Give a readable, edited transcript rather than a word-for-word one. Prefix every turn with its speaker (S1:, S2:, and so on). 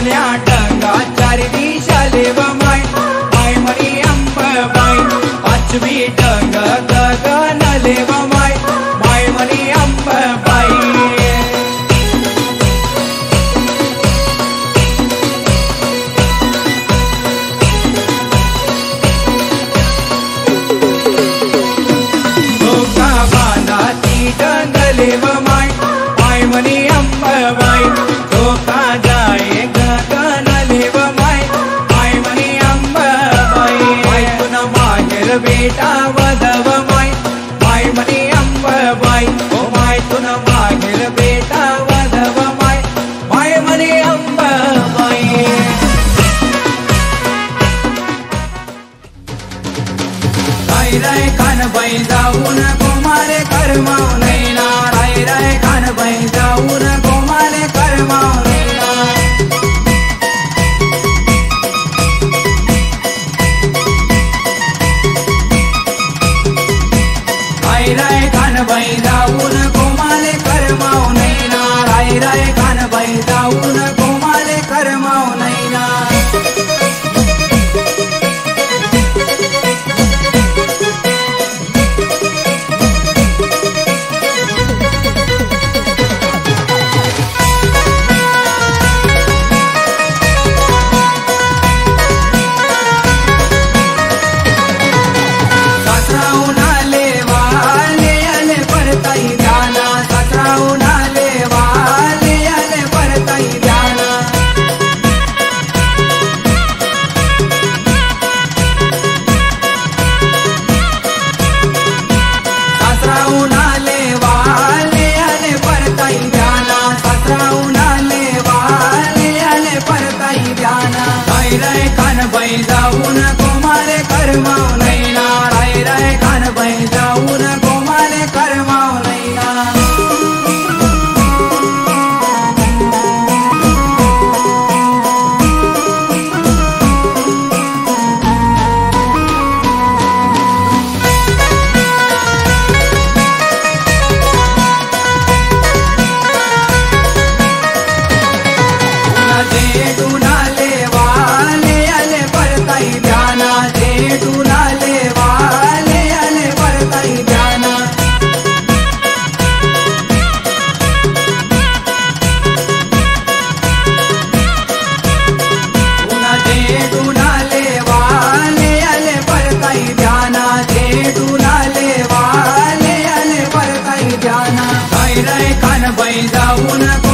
S1: उठल्या टंगा चारी दिशाले व माय माय म्हणी अंबाबाई पाचवी टंग गगनले व माय माय म्हणी अंबाबाई टंगले व माय माय म्हणी अंबाबाई धोका जाए गगनले व माय माय म्हणी अंबाबाई मायतून माहेर बेटा वधव माय माय म्हणी अंबाबाई ओ मायतून माहेर बेटा वधव माय माय म्हणी अंबाबाई राय राय कानबाई जाऊन गोमारे करमाव नैना राय राय कानबाई जाऊन गोमारे करमाव नैना राय राय कानबाई जाऊन गोमारे करमाव नैना राय राय कानबाई जाऊन गोमारे करमाव नैना कानबाई जाऊन गोमारे करमाव नैना राय राय कानबाई जाऊन गोमारे करमाव नैना कानबाई जाऊन